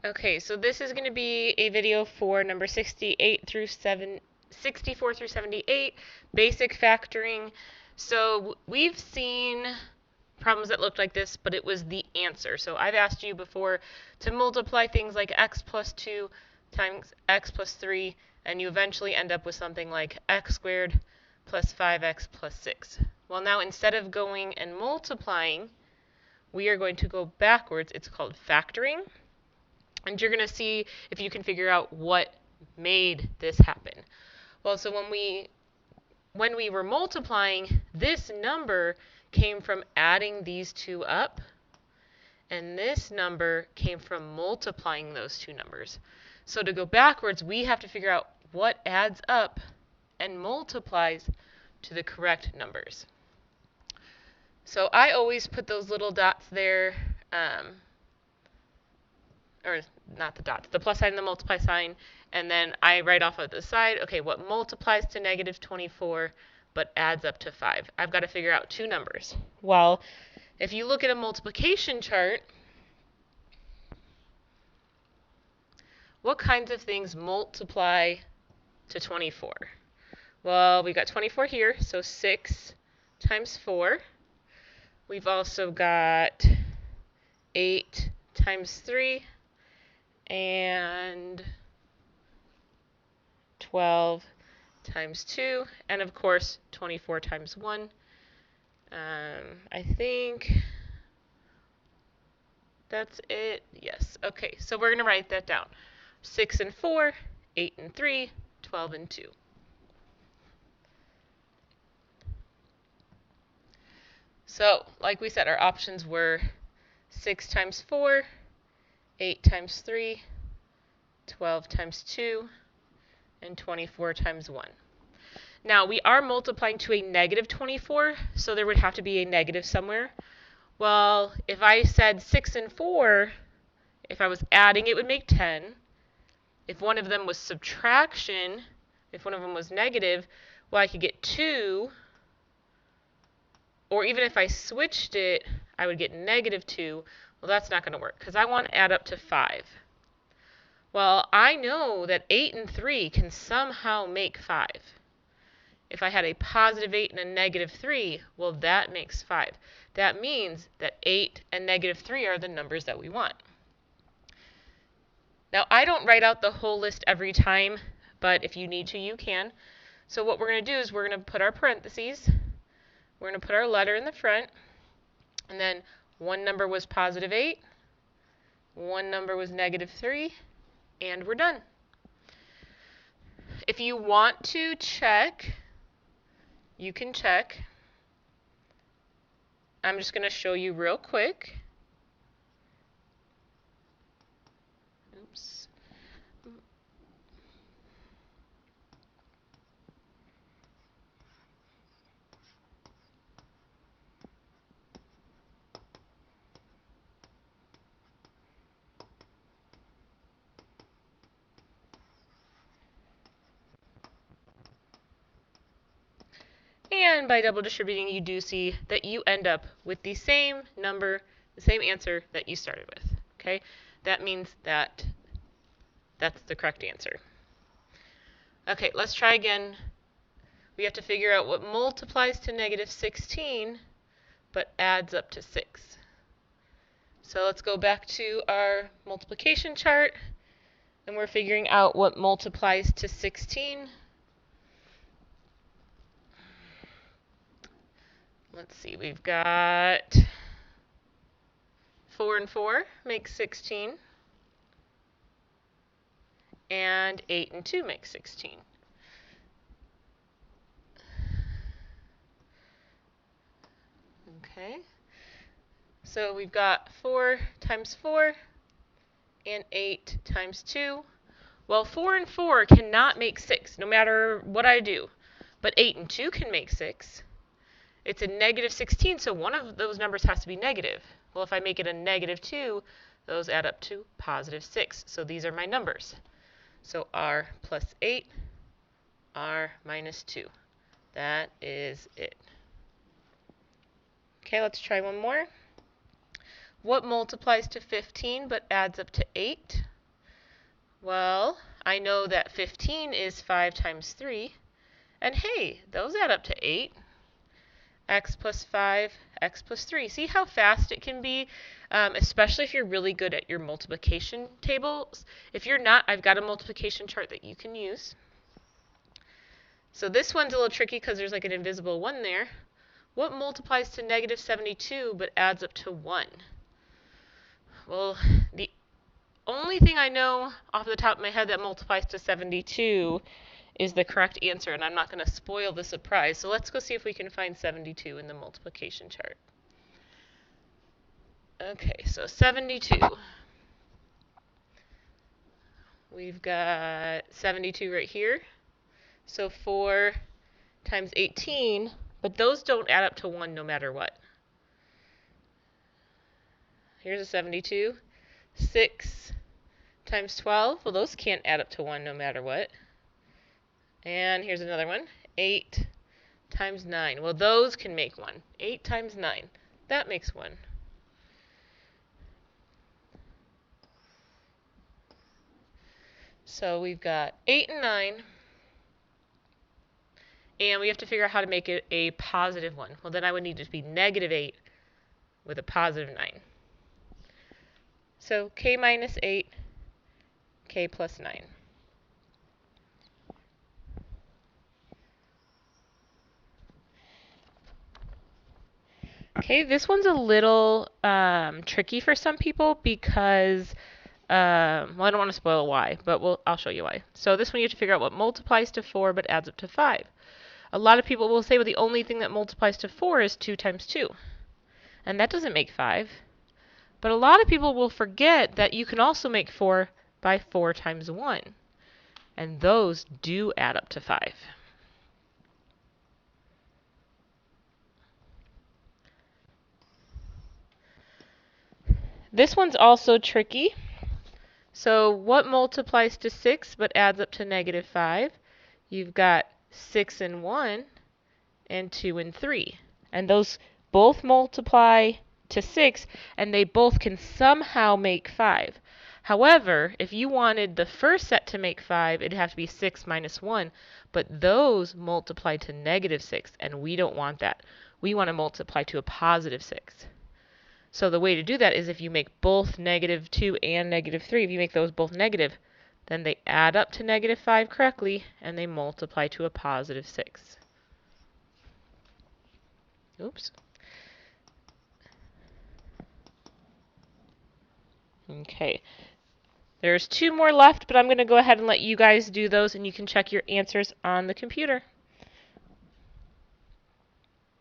Okay, so this is going to be a video for number 64 through 78, basic factoring. So we've seen problems that looked like this, but it was the answer. So I've asked you before to multiply things like x plus 2 times x plus 3, and you eventually end up with something like x squared plus 5x plus 6. Well, now instead of going and multiplying, we are going to go backwards. It's called factoring. And you're going to see if you can figure out what made this happen. Well, so when we were multiplying, this number came from adding these two up, and this number came from multiplying those two numbers. So to go backwards, we have to figure out what adds up and multiplies to the correct numbers. So I always put those little dots there, or not the dots, the plus sign and the multiply sign, and then I write off of the side, okay, what multiplies to negative 24 but adds up to 5. I've got to figure out two numbers. Well, if you look at a multiplication chart, what kinds of things multiply to 24? Well, we've got 24 here, so 6 times 4. We've also got 8 times 3, and 12 times 2, and of course 24 times 1. I think that's it. Yes. Okay, so we're going to write that down. 6 and 4, 8 and 3, 12 and 2. So, like we said, our options were 6 times 4, 8 times 3, 12 times 2, and 24 times 1. Now, we are multiplying to a negative 24, so there would have to be a negative somewhere. Well, if I said 6 and 4, if I was adding, it would make 10. If one of them was subtraction, if one of them was negative, well, I could get 2. Or even if I switched it, I would get negative 2. Well, that's not going to work because I want to add up to 5. Well, I know that 8 and 3 can somehow make 5. If I had a positive 8 and a negative 3, well, that makes 5. That means that 8 and negative 3 are the numbers that we want. Now, I don't write out the whole list every time, but if you need to, you can. So what we're going to do is we're going to put our parentheses. We're going to put our letter in the front, and then one number was positive 8, one number was negative 3, and we're done. If you want to check, you can check. I'm just going to show you real quick. Oops. And by double distributing, you do see that you end up with the same number, the same answer that you started with. Okay? That means that that's the correct answer. Okay, let's try again. We have to figure out what multiplies to negative 16 but adds up to 6. So let's go back to our multiplication chart, and we're figuring out what multiplies to 16. Let's see, we've got 4 and 4 makes 16, and 8 and 2 makes 16. Okay, so we've got 4 times 4 and 8 times 2. Well, 4 and 4 cannot make 6, no matter what I do, but 8 and 2 can make 6. It's a negative 16, so one of those numbers has to be negative. Well, if I make it a negative 2, those add up to positive 6. So these are my numbers. So r plus 8, r minus 2. That is it. Okay, let's try one more. What multiplies to 15 but adds up to 8? Well, I know that 15 is 5 times 3. And hey, those add up to 8. X plus 5, x plus 3. See how fast it can be, especially if you're really good at your multiplication tables. If you're not, I've got a multiplication chart that you can use. So this one's a little tricky because there's like an invisible 1 there. What multiplies to negative 72 but adds up to 1? Well, the only thing I know off the top of my head that multiplies to 72 is the correct answer, and I'm not going to spoil the surprise. So let's go see if we can find 72 in the multiplication chart. Okay, so 72. We've got 72 right here. So 4 times 18, but those don't add up to 1 no matter what. Here's a 72. 6 times 12, well, those can't add up to 1 no matter what. And here's another one. 8 times 9. Well, those can make 1. 8 times 9. That makes 1. So we've got 8 and 9. And we have to figure out how to make it a positive 1. Well, then I would need it to be negative 8 with a positive 9. So k minus 8, k plus 9. Okay, this one's a little tricky for some people because, well, I don't want to spoil why, but I'll show you why. So this one you have to figure out what multiplies to 4 but adds up to 5. A lot of people will say, well, the only thing that multiplies to 4 is 2 times 2. And that doesn't make 5. But a lot of people will forget that you can also make 4 by 4 times 1. And those do add up to 5. This one's also tricky. So what multiplies to 6 but adds up to negative 5? You've got 6 and 1 and 2 and 3. And those both multiply to 6, and they both can somehow make 5. However, if you wanted the first set to make 5, it'd have to be 6 minus 1. But those multiply to negative 6, and we don't want that. We want to multiply to a positive 6. So the way to do that is if you make both negative 2 and negative 3, if you make those both negative, then they add up to negative 5 correctly, and they multiply to a positive 6. Oops. Okay. There's 2 more left, but I'm going to go ahead and let you guys do those, and you can check your answers on the computer.